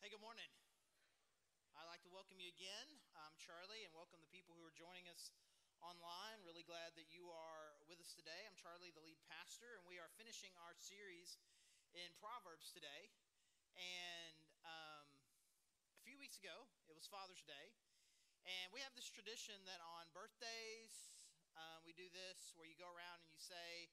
Hey, good morning. I'd like to welcome you again. I'm Charlie, and welcome the people who are joining us online. Really glad that you are with us today. I'm Charlie, the lead pastor, and we are finishing our series in Proverbs today. And a few weeks ago, it was Father's Day, and we have this tradition that on birthdays, we do this where you go around and you say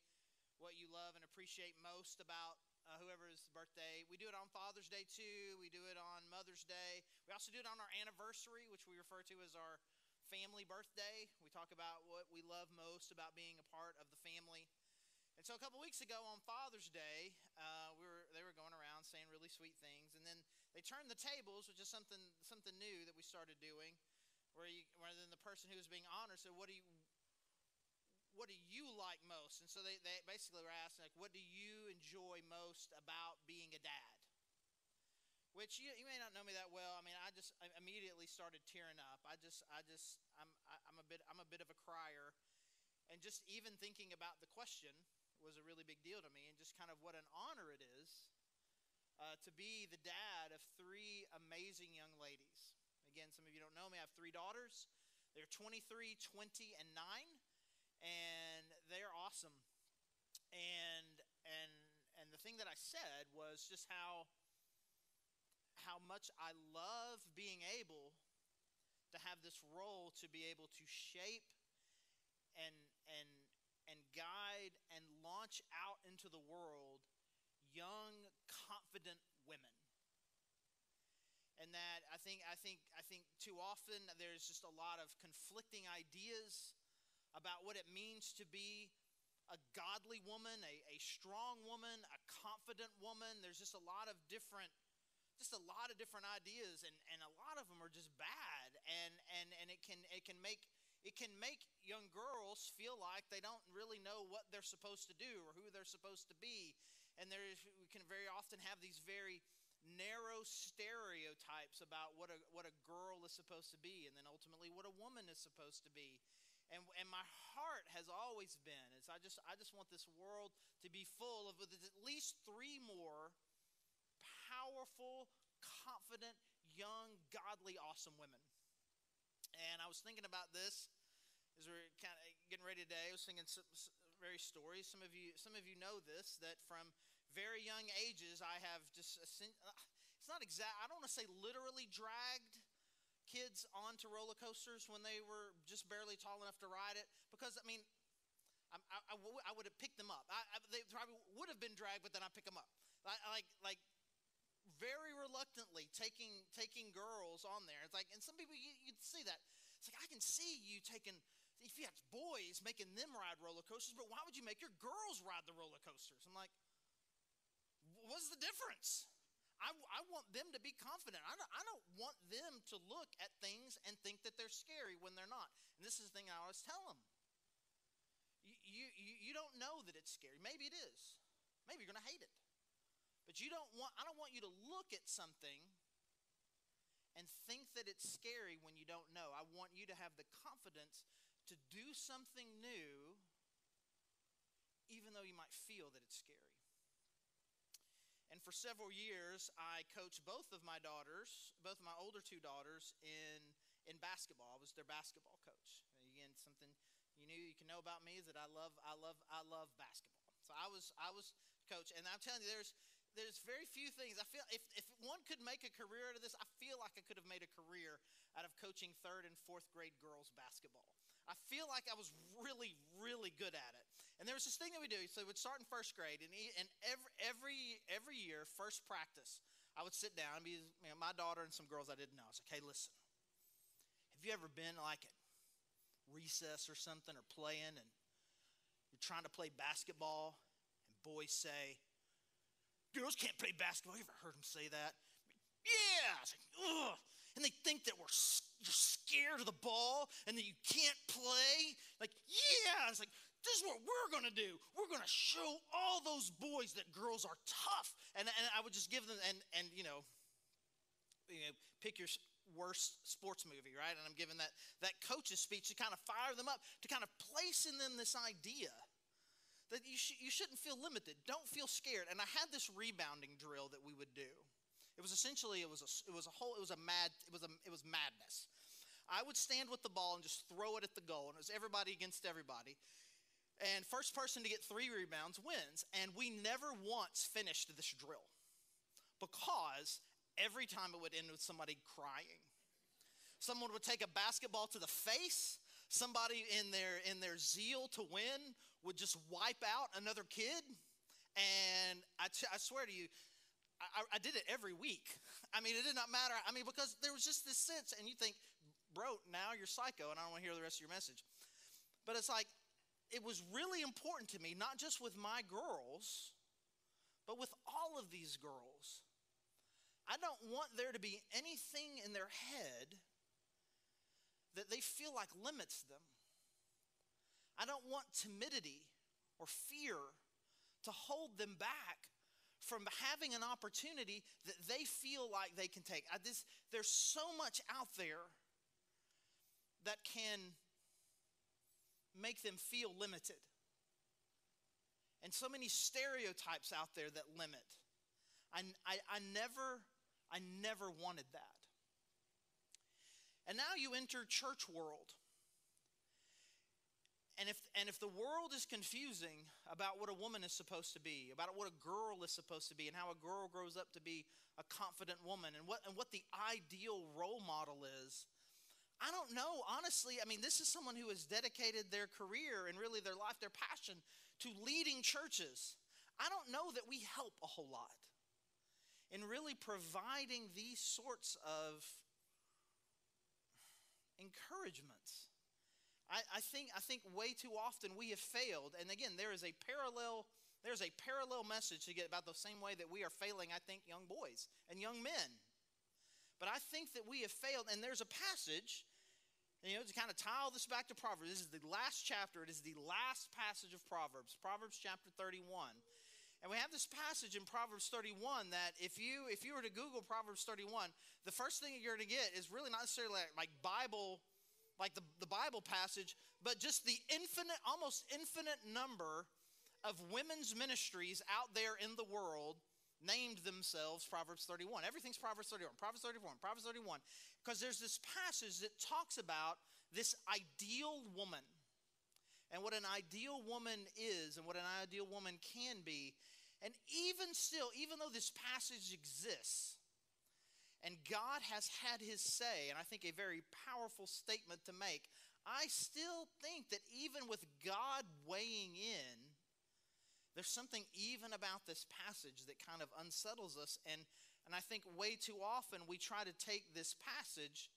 what you love and appreciate most about whoever's birthday. We do it on Father's Day too. We do it on Mother's Day. We also do it on our anniversary, which we refer to as our family birthday. We talk about what we love most about being a part of the family. And so a couple weeks ago on Father's Day, they were going around saying really sweet things, and then they turned the tables, which is something new that we started doing, rather than the person who was being honored said, "What do you like most?" And so they basically were asking, like, what do you enjoy most about being a dad? Which you may not know me that well. I mean, I immediately started tearing up. I'm a bit of a crier, and just even thinking about the question was a really big deal to me, and just kind of what an honor it is to be the dad of three amazing young ladies. Again, some of you don't know me. I have three daughters. They're 23, 20, and 9. And they're awesome. And the thing that I said was just how much I love being able to have this role to be able to shape and guide and launch out into the world young, confident women. And that I think too often there's just a lot of conflicting ideas about what it means to be a godly woman, a strong woman, a confident woman. There's just a lot of different ideas, and a lot of them are just bad, and it can make young girls feel like they don't really know what they're supposed to do or who they're supposed to be, and we can very often have these very narrow stereotypes about what a girl is supposed to be, and then ultimately what a woman is supposed to be. And my heart has always been is I just want this world to be full of at least three more powerful, confident, young, godly, awesome women. And I was thinking about this as we're kind of getting ready today. I was thinking some various stories. Some of you know this, that from very young ages I have just it's not exact. I don't want to say literally dragged kids onto roller coasters when they were just barely tall enough to ride it, because I mean, I would have picked them up. They probably would have been dragged, but then I pick them up, like very reluctantly taking girls on there. It's like, and some people you'd see that. It's like, I can see you taking, if you have boys, making them ride roller coasters, but why would you make your girls ride the roller coasters? I'm like, what's the difference? I want them to be confident. I don't want them to look at things and think that they're scary when they're not. And this is the thing I always tell them. You don't know that it's scary. Maybe it is. Maybe you're going to hate it. But I don't want you to look at something and think that it's scary when you don't know. I want you to have the confidence to do something new, even though you might feel that it's scary. And for several years, I coached both of my older two daughters in basketball. I was their basketball coach. Again, something you can know about me is that I love basketball. So I was coach, and I'm telling you, there's very few things. I feel if one could make a career out of this, I feel like I could have made a career out of coaching 3rd and 4th grade girls basketball. I feel like I was really, really good at it. And there was this thing that we do. So we'd start in 1st grade, and every year, first practice, I would sit down and be my daughter and some girls I didn't know. I was like, hey, listen, have you ever been like at recess or something, or playing, and you're trying to play basketball, and boys say, girls can't play basketball? You ever heard them say that? Yeah. I was like, ugh. And they think that you're scared of the ball and that you can't play. Like, yeah. I was like, this is what we're going to do. We're going to show all those boys that girls are tough. And I would just give them, and pick your worst sports movie, right? And I'm giving that coach's speech to kind of fire them up, to kind of place in them this idea that you shouldn't feel limited. Don't feel scared. And I had this rebounding drill that we would do. It It was essentially, it was madness. I would stand with the ball and just throw it at the goal, and it was everybody against everybody. And first person to get 3 rebounds wins. And we never once finished this drill because every time it would end with somebody crying. Someone would take a basketball to the face. Somebody in their zeal to win would just wipe out another kid. And I swear to you, I did it every week. I mean, it did not matter. I mean, because there was just this sense, and you think, bro, now you're psycho, and I don't want to hear the rest of your message. But it's like, it was really important to me, not just with my girls, but with all of these girls. I don't want there to be anything in their head that they feel like limits them. I don't want timidity or fear to hold them back from having an opportunity that they feel like they can take. There's so much out there that can make them feel limited. And so many stereotypes out there that limit. I never wanted that. And now you enter church world. And if the world is confusing about what a woman is supposed to be, about what a girl is supposed to be, and how a girl grows up to be a confident woman, and what the ideal role model is, I don't know, honestly. I mean, this is someone who has dedicated their career and really their life, their passion to leading churches. I don't know that we help a whole lot in really providing these sorts of encouragements. I think way too often we have failed. And again, there's a parallel message to get about the same way that we are failing, I think, young boys and young men. But I think that we have failed, and there's a passage, to kind of tie all this back to Proverbs. This is the last chapter. It is the last passage of Proverbs, Proverbs chapter 31. And we have this passage in Proverbs 31 that if you were to Google Proverbs 31, the first thing you're going to get is really not necessarily like Bible, like the Bible passage, but just the almost infinite number of women's ministries out there in the world named themselves Proverbs 31. Everything's Proverbs 31, Proverbs 31, Proverbs 31. Because there's this passage that talks about this ideal woman and what an ideal woman is and what an ideal woman can be. And even still, even though this passage exists, and God has had his say, and I think a very powerful statement to make, I still think that even with God weighing in, there's something even about this passage that kind of unsettles us. And I think way too often we try to take this passage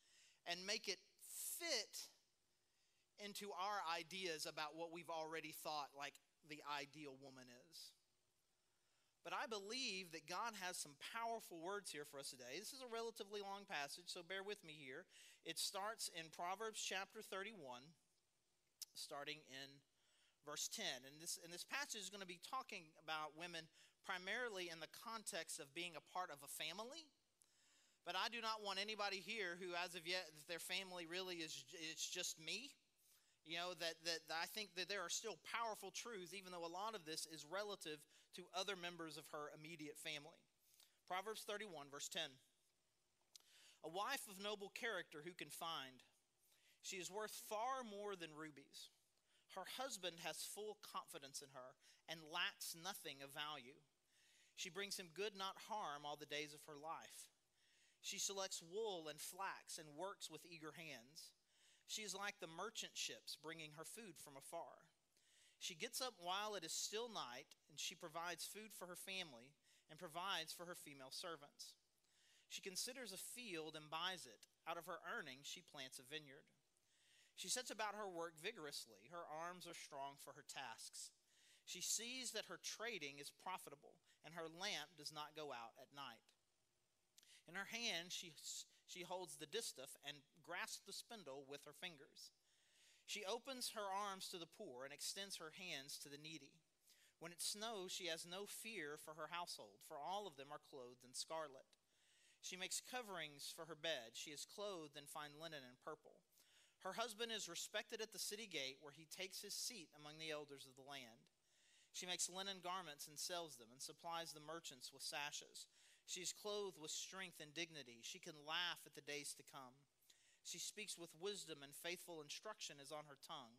and make it fit into our ideas about what we've already thought like the ideal woman is. But I believe that God has some powerful words here for us today. This is a relatively long passage, so bear with me here. It starts in Proverbs chapter 31, starting in verse 10. And this passage is going to be talking about women primarily in the context of being a part of a family. But I do not want anybody here who, as of yet, their family really it's just me. That I think that there are still powerful truths, even though a lot of this is relative to other members of her immediate family. Proverbs 31, verse 10. A wife of noble character who can find? She is worth far more than rubies. Her husband has full confidence in her and lacks nothing of value. She brings him good, not harm, all the days of her life. She selects wool and flax and works with eager hands. She is like the merchant ships bringing her food from afar. She gets up while it is still night, and she provides food for her family and provides for her female servants. She considers a field and buys it. Out of her earnings, she plants a vineyard. She sets about her work vigorously. Her arms are strong for her tasks. She sees that her trading is profitable, and her lamp does not go out at night. In her hand, she holds the distaff and grasps the spindle with her fingers. She opens her arms to the poor and extends her hands to the needy. When it snows, she has no fear for her household, for all of them are clothed in scarlet. She makes coverings for her bed. She is clothed in fine linen and purple. Her husband is respected at the city gate, where he takes his seat among the elders of the land. She makes linen garments and sells them, and supplies the merchants with sashes. She is clothed with strength and dignity. She can laugh at the days to come. She speaks with wisdom, and faithful instruction is on her tongue.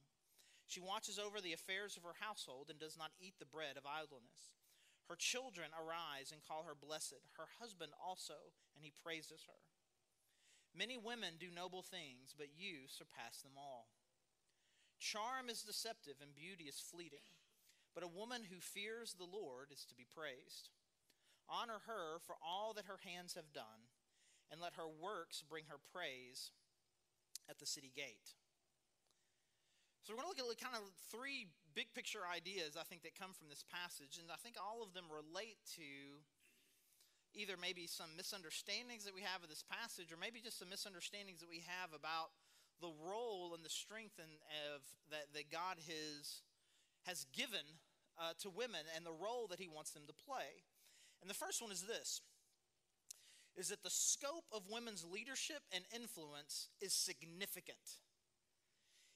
She watches over the affairs of her household and does not eat the bread of idleness. Her children arise and call her blessed, her husband also, and he praises her. Many women do noble things, but you surpass them all. Charm is deceptive and beauty is fleeting, but a woman who fears the Lord is to be praised. Honor her for all that her hands have done, and let her works bring her praise at the city gate. So we're going to look at kind of three big picture ideas, I think, that come from this passage, and I think all of them relate to either maybe some misunderstandings that we have of this passage, or maybe just some misunderstandings that we have about the role and the strength that God has given to women and the role that he wants them to play. And the first one is this, is that the scope of women's leadership and influence is significant.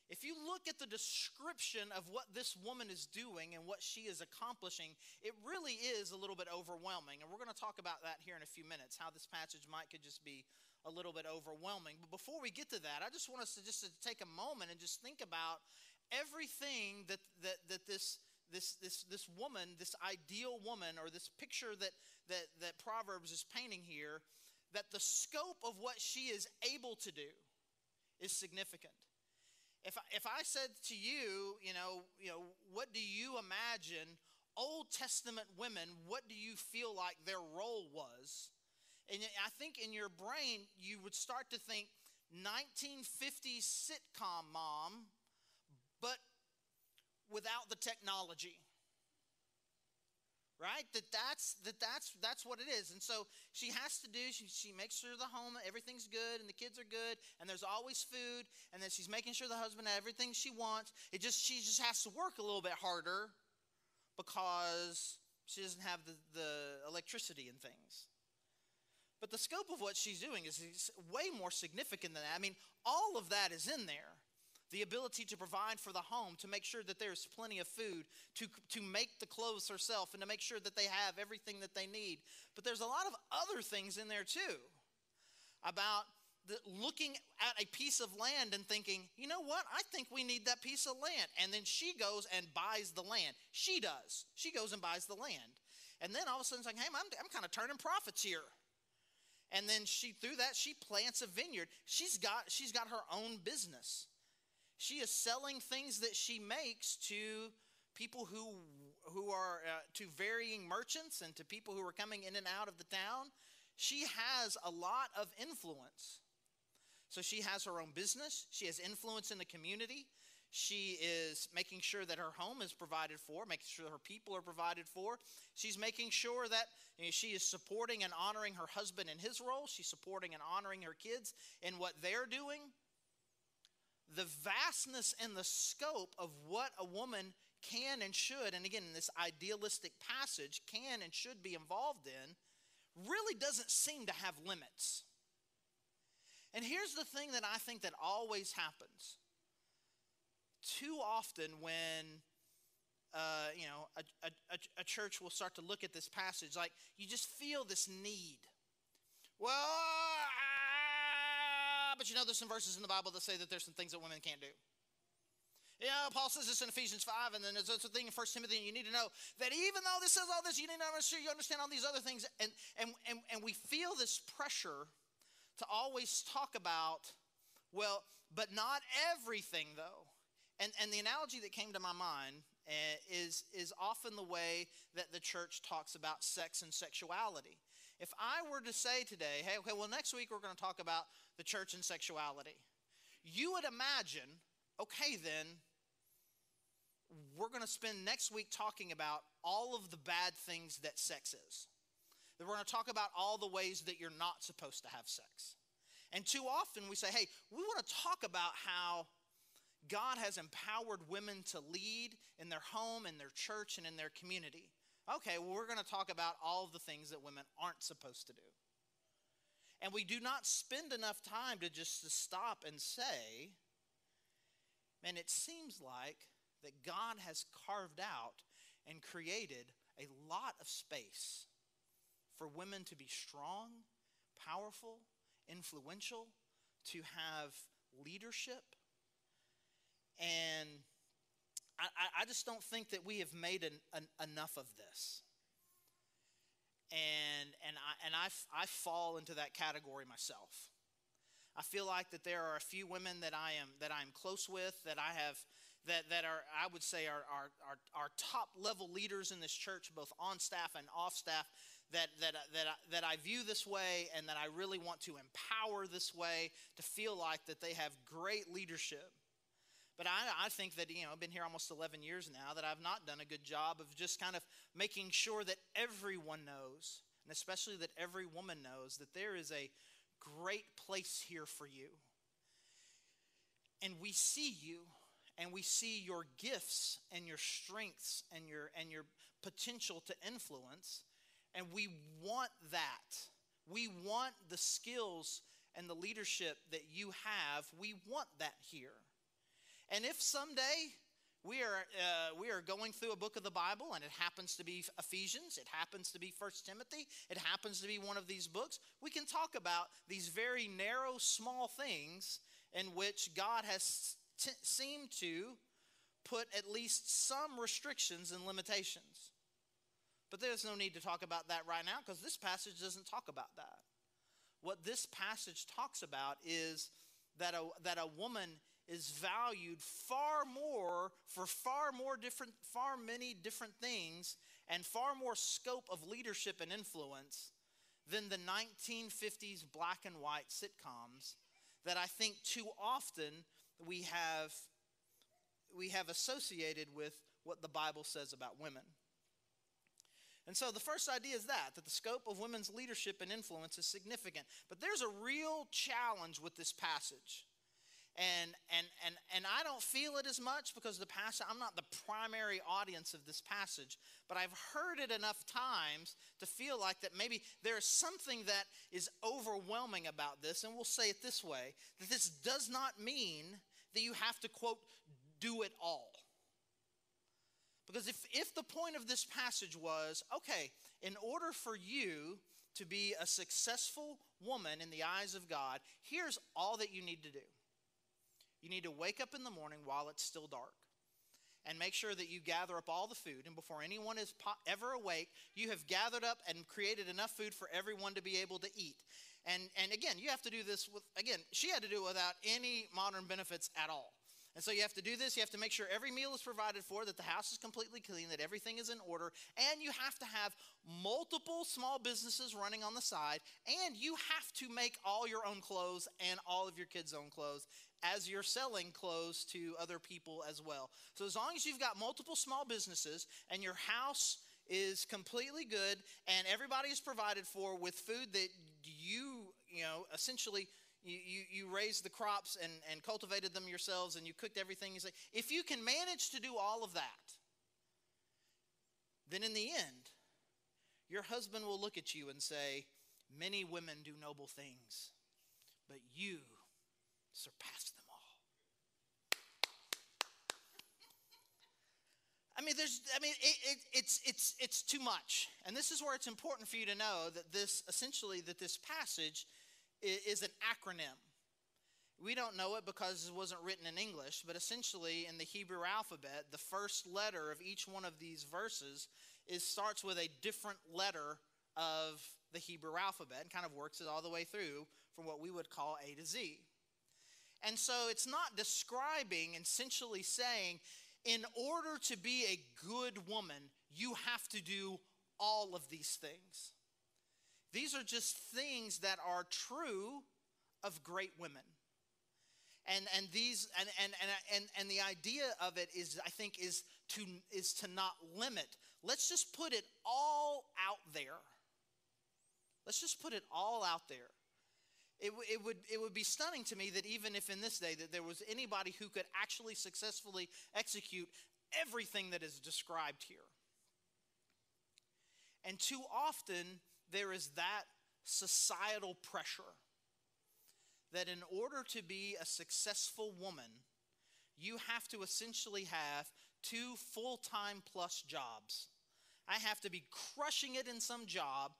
If you look at the description of what this woman is doing and what she is accomplishing, it really is a little bit overwhelming. And we're going to talk about that here in a few minutes, how this passage could just be a little bit overwhelming. But before we get to that, I just want us to take a moment and just think about everything that this woman, this ideal woman, or this picture that Proverbs is painting here, that the scope of what she is able to do is significant. If I said to you, what do you imagine Old Testament women, what do you feel like their role was? And I think in your brain, you would start to think 1950s sitcom mom, but without the technology. Right? That's what it is. And so she has to do, she makes sure the home, everything's good, and the kids are good, and there's always food, and then she's making sure the husband has everything she wants. She just has to work a little bit harder because she doesn't have the electricity and things. But the scope of what she's doing is way more significant than that. I mean, all of that is in there. The ability to provide for the home, to make sure that there's plenty of food, to make the clothes herself, and to make sure that they have everything that they need. But there's a lot of other things in there too, about looking at a piece of land and thinking, you know what, I think we need that piece of land. And then she goes and buys the land. She does. She goes and buys the land. And then all of a sudden it's like, hey, I'm kind of turning profits here. And then through that, she plants a vineyard. She's got her own business. She is selling things that she makes to people who are to varying merchants and to people who are coming in and out of the town. She has a lot of influence. So she has her own business. She has influence in the community. She is making sure that her home is provided for, making sure her people are provided for. She's making sure that she is supporting and honoring her husband in his role. She's supporting and honoring her kids in what they're doing. The vastness and the scope of what a woman can and should, and again, in this idealistic passage, can and should be involved in, really doesn't seem to have limits. And here's the thing that I think that always happens. Too often when a church will start to look at this passage, like you just feel this need. Well, but there's some verses in the Bible that say that there's some things that women can't do. Paul says this in Ephesians 5, and then there's a thing in 1 Timothy, and you need to know that even though this says all this, you need to make sure you understand all these other things. And we feel this pressure to always talk about, well, but not everything, though. And the analogy that came to my mind is often the way that the church talks about sex and sexuality. If I were to say today, hey, okay, well, next week we're going to talk about the church and sexuality, you would imagine, okay, then we're going to spend next week talking about all of the bad things that sex is. That we're going to talk about all the ways that you're not supposed to have sex. And too often we say, hey, we want to talk about how God has empowered women to lead in their home, in their church, and in their community. Okay, well, we're going to talk about all of the things that women aren't supposed to do. And we do not spend enough time to stop and say, man, it seems like that God has carved out and created a lot of space for women to be strong, powerful, influential, to have leadership. And I just don't think that we have made enough of this. And I fall into that category myself. I feel like that there are a few women that I'm close with, that I have that are, I would say, are top level leaders in this church, both on staff and off staff, that I view this way, and that I really want to empower this way, to feel like that they have great leadership. But I think that, I've been here almost 11 years now, that I've not done a good job of just kind of making sure that everyone knows, and especially that every woman knows, that there is a great place here for you. And we see you, and we see your gifts and your strengths and your potential to influence, and we want that. We want the skills and the leadership that you have. We want that here. And if someday we are going through a book of the Bible, and it happens to be Ephesians, it happens to be 1 Timothy, it happens to be one of these books, we can talk about these very narrow, small things in which God has seemed to put at least some restrictions and limitations. But there's no need to talk about that right now, because this passage doesn't talk about that. What this passage talks about is that a woman is valued far more for far many different things, and far more scope of leadership and influence than the 1950s black and white sitcoms that I think too often we have associated with what the Bible says about women. And so the first idea is that the scope of women's leadership and influence is significant. But there's a real challenge with this passage. And I don't feel it as much, because I'm not the primary audience of this passage, but I've heard it enough times to feel like that maybe there is something that is overwhelming about this. And we'll say it this way, that this does not mean that you have to, quote, do it all. Because if the point of this passage was, okay, in order for you to be a successful woman in the eyes of God, here's all that you need to do. You need to wake up in the morning while it's still dark, and make sure that you gather up all the food. And before anyone is ever awake, you have gathered up and created enough food for everyone to be able to eat. And again, you have to do this she had to do it without any modern benefits at all. And so you have to do this. You have to make sure every meal is provided for, that the house is completely clean, that everything is in order. And you have to have multiple small businesses running on the side. And you have to make all your own clothes and all of your kids' own clothes, as you're selling clothes to other people as well. So as long as you've got multiple small businesses, and your house is completely good, and everybody is provided for with food that you essentially you raised the crops and cultivated them yourselves, and you cooked everything. You say, if you can manage to do all of that, then in the end, your husband will look at you and say, many women do noble things, but you surpass them all. It's too much. And this is where it's important for you to know that this passage is an acronym. We don't know it because it wasn't written in English, but essentially in the Hebrew alphabet, the first letter of each one of these verses starts with a different letter of the Hebrew alphabet, and kind of works it all the way through from what we would call A to Z. And so it's not describing, essentially saying, in order to be a good woman, you have to do all of these things. These are just things that are true of great women. And the idea of it is, I think, is to not limit. Let's just put it all out there. Let's just put it all out there. It would be stunning to me that even if in this day that there was anybody who could actually successfully execute everything that is described here. And too often there is that societal pressure that in order to be a successful woman, you have to essentially have 2 full-time plus jobs. I have to be crushing it in some job,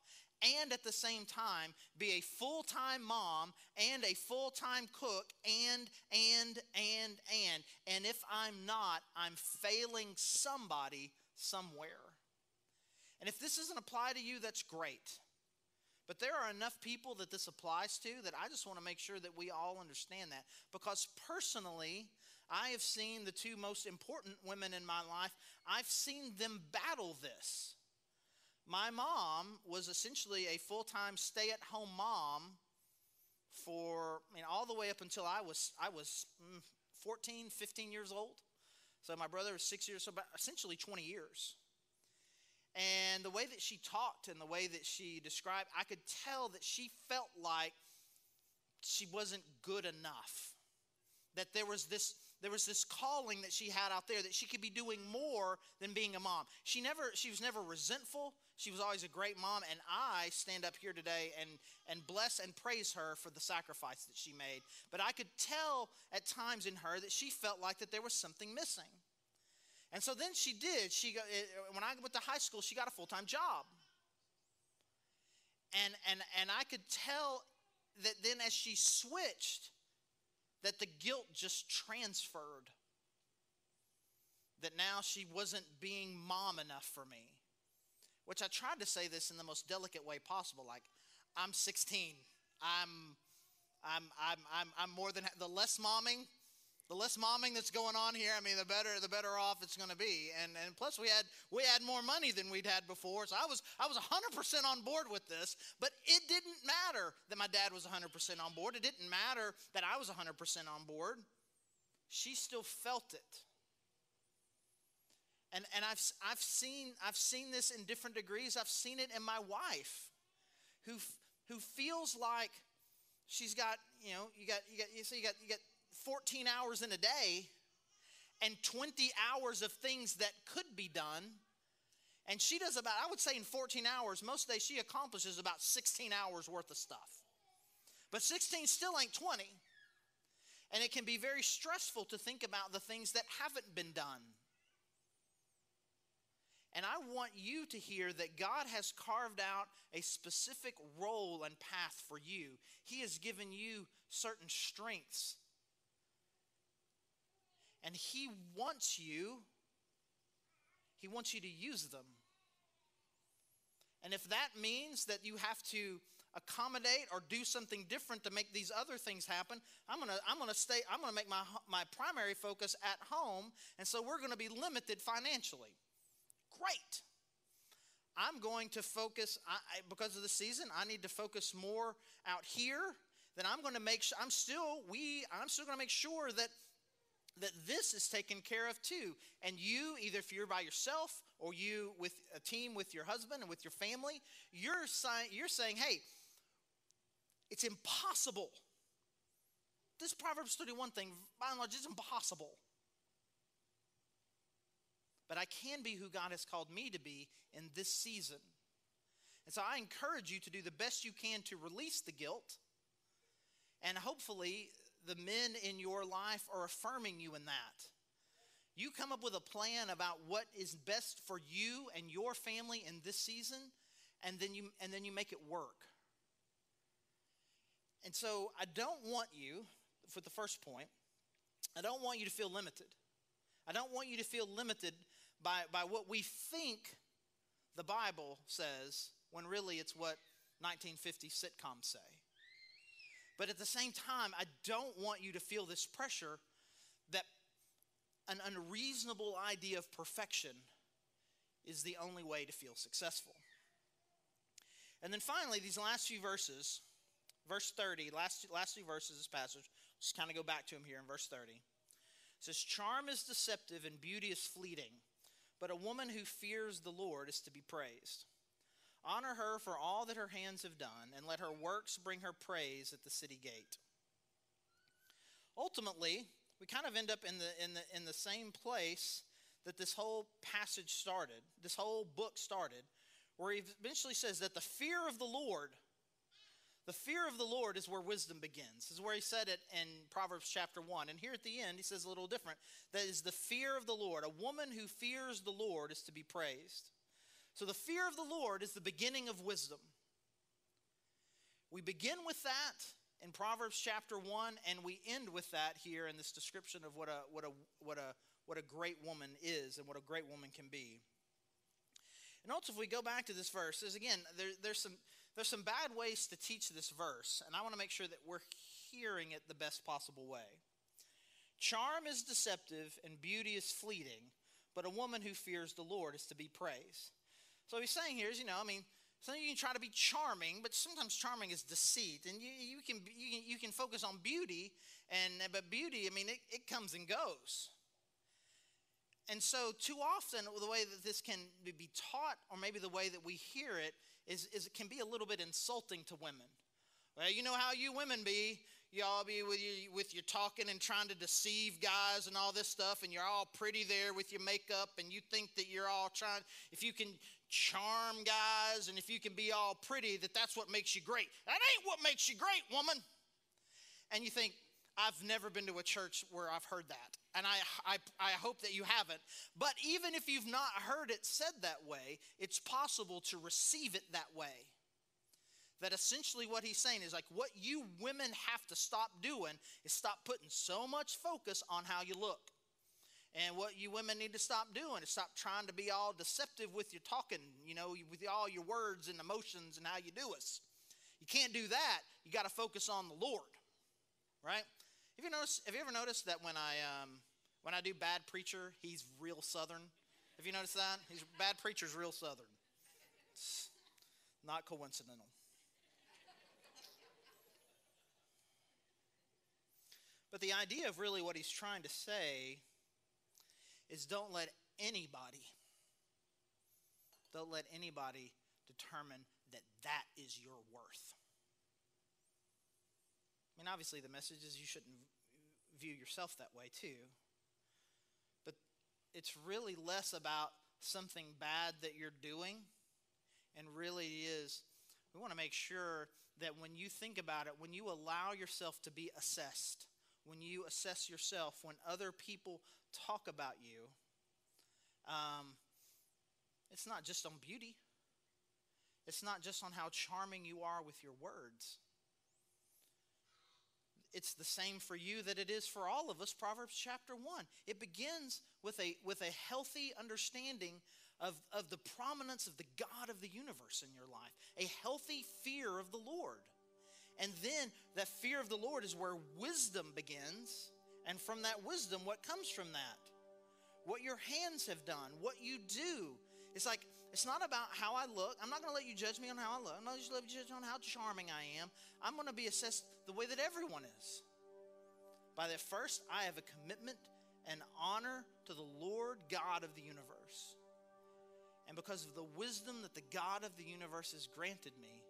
and at the same time be a full-time mom and a full-time cook and. And if I'm not, I'm failing somebody somewhere. And if this doesn't apply to you, that's great. But there are enough people that this applies to that I just want to make sure that we all understand that. Because personally, I have seen the two most important women in my life, I've seen them battle this. My mom was essentially a full-time stay-at-home mom for, all the way up until I was 14, 15 years old. So my brother was 6 years, so about essentially 20 years. And the way that she talked and the way that she described, I could tell that she felt like she wasn't good enough. That there was this calling that she had out there, that she could be doing more than being a mom. She was never resentful. She was always a great mom. And I stand up here today and bless and praise her for the sacrifice that she made. But I could tell at times in her that she felt like that there was something missing. And so then she did. When I went to high school, she got a full-time job. And I could tell that then as she switched, that the guilt just transferred. That now she wasn't being mom enough for me. Which I tried to say this in the most delicate way possible. Like, I'm 16. I'm more than the less momming that's going on here, the better off it's going to be. And plus we had more money than we'd had before. So I was 100% on board with this, but it didn't matter that my dad was 100% on board. It didn't matter that I was 100% on board. She still felt it. And I've seen this in different degrees. I've seen it in my wife who feels like she's got, you got 14 hours in a day and 20 hours of things that could be done. And she does about, I would say in 14 hours, most days she accomplishes about 16 hours worth of stuff. But 16 still ain't 20. And it can be very stressful to think about the things that haven't been done. And I want you to hear that God has carved out a specific role and path for you. He has given you certain strengths. And He wants you to use them. And if that means that you have to accommodate or do something different to make these other things happen, I'm gonna make my primary focus at home, and so we're gonna be limited financially. Great. I'm going to focus, because of the season, I need to focus more out here. Then I'm going to make sure, I'm still going to make sure that this is taken care of too. And you, either if you're by yourself or you with a team with your husband and with your family, you're saying, hey, it's impossible. This Proverbs 31 thing, by and large, is impossible. But I can be who God has called me to be in this season. And so I encourage you to do the best you can to release the guilt. And hopefully the men in your life are affirming you in that. You come up with a plan about what is best for you and your family in this season, and then you make it work. And so I don't want you, for the first point, I don't want you to feel limited. I don't want you to feel limited by what we think the Bible says, when really it's what 1950 sitcoms say. But at the same time, I don't want you to feel this pressure that an unreasonable idea of perfection is the only way to feel successful. And then finally, these last few verses, verse 30, last few verses of this passage, just kind of go back to them here in verse 30. It says, charm is deceptive and beauty is fleeting, but a woman who fears the Lord is to be praised. Honor her for all that her hands have done, and let her works bring her praise at the city gate. Ultimately, we kind of end up in the same place that this whole passage started, this whole book started, where he eventually says that the fear of the Lord is where wisdom begins. This is where he said it in Proverbs chapter 1. And here at the end, he says a little different. That is the fear of the Lord. A woman who fears the Lord is to be praised. So the fear of the Lord is the beginning of wisdom. We begin with that in Proverbs chapter 1, and we end with that here in this description of what a great woman is and what a great woman can be. And also, if we go back to this verse, there's some bad ways to teach this verse, and I want to make sure that we're hearing it the best possible way. Charm is deceptive and beauty is fleeting, but a woman who fears the Lord is to be praised. So what he's saying here is, sometimes you can try to be charming, but sometimes charming is deceit, and you can focus on beauty, but beauty, it comes and goes. And so too often, the way that this can be taught, or maybe the way that we hear it, is it can be a little bit insulting to women. Well, you know how you women be. Y'all be with your talking and trying to deceive guys and all this stuff, and you're all pretty there with your makeup, and you think that you're all trying, if you can charm guys and if you can be all pretty, that's what makes you great. That ain't what makes you great, woman. And you think, I've never been to a church where I've heard that. And I hope that you haven't. But even if you've not heard it said that way, it's possible to receive it that way. That essentially what he's saying is, like, what you women have to stop doing is stop putting so much focus on how you look. And what you women need to stop doing is stop trying to be all deceptive with your talking, with all your words and emotions and how you do us. You can't do that. You got to focus on the Lord, right? Have you ever noticed that when I do Bad Preacher, he's real Southern? Have you noticed that? Bad Preacher's real Southern. It's not coincidental. But the idea of really what he's trying to say is don't let anybody determine that is your worth. Obviously the message is you shouldn't view yourself that way too. But it's really less about something bad that you're doing, and really is, we want to make sure that when you think about it, when you allow yourself to be assessed, when you assess yourself, when other people talk about you, it's not just on beauty. It's not just on how charming you are with your words. It's the same for you that it is for all of us. Proverbs chapter 1. It begins with a healthy understanding of the prominence of the God of the universe in your life. A healthy fear of the Lord. And then that fear of the Lord is where wisdom begins. And from that wisdom, what comes from that? What your hands have done, what you do. It's like, it's not about how I look. I'm not going to let you judge me on how I look. I'm not going to let you judge me on how charming I am. I'm going to be assessed the way that everyone is. By that first, I have a commitment and honor to the Lord God of the universe. And because of the wisdom that the God of the universe has granted me,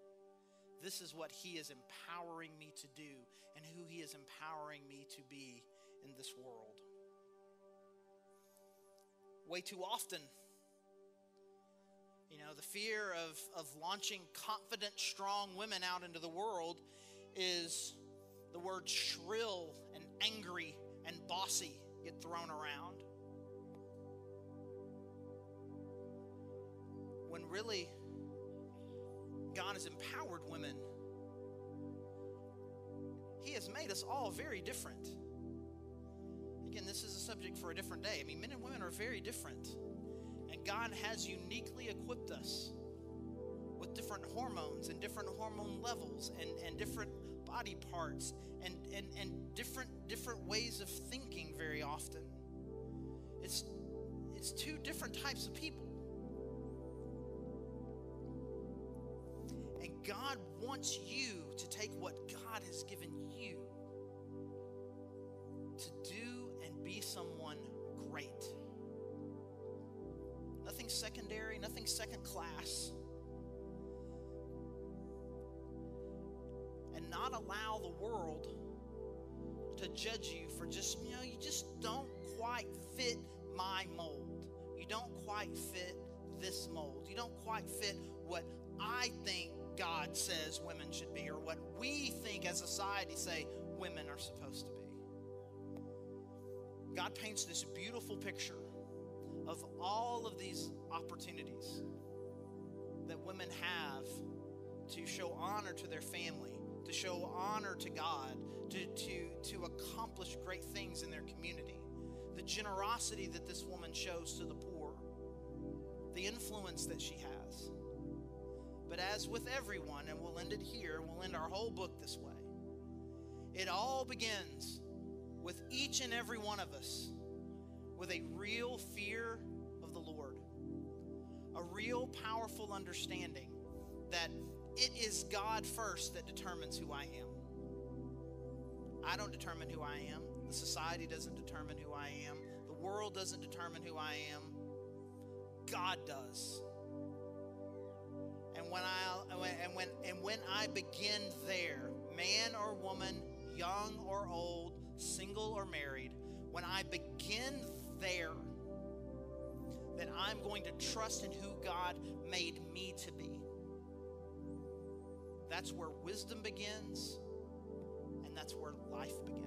this is what he is empowering me to do and who he is empowering me to be in this world. Way too often, the fear of launching confident, strong women out into the world is the word shrill and angry and bossy get thrown around. When really, God has empowered women. He has made us all very different. Again, this is a subject for a different day. Men and women are very different. And God has uniquely equipped us with different hormones and different hormone levels and different body parts and different ways of thinking very often. It's two different types of people. And God wants you to take what God has given you to do and be someone great. Nothing secondary, nothing second class. And not allow the world to judge you for just, you just don't quite fit my mold. You don't quite fit this mold. You don't quite fit what I think God says women should be, or what we think as a society say women are supposed to be. God paints this beautiful picture of all of these opportunities that women have to show honor to their family, to show honor to God, to accomplish great things in their community. The generosity that this woman shows to the poor, the influence that she has. But as with everyone, and we'll end it here, we'll end our whole book this way, it all begins with each and every one of us with a real fear of the Lord, a real powerful understanding that it is God first that determines who I am. I don't determine who I am. The society doesn't determine who I am. The world doesn't determine who I am. God does. And when I begin there, man or woman, young or old, single or married, when I begin there, then I'm going to trust in who God made me to be. That's where wisdom begins, and that's where life begins.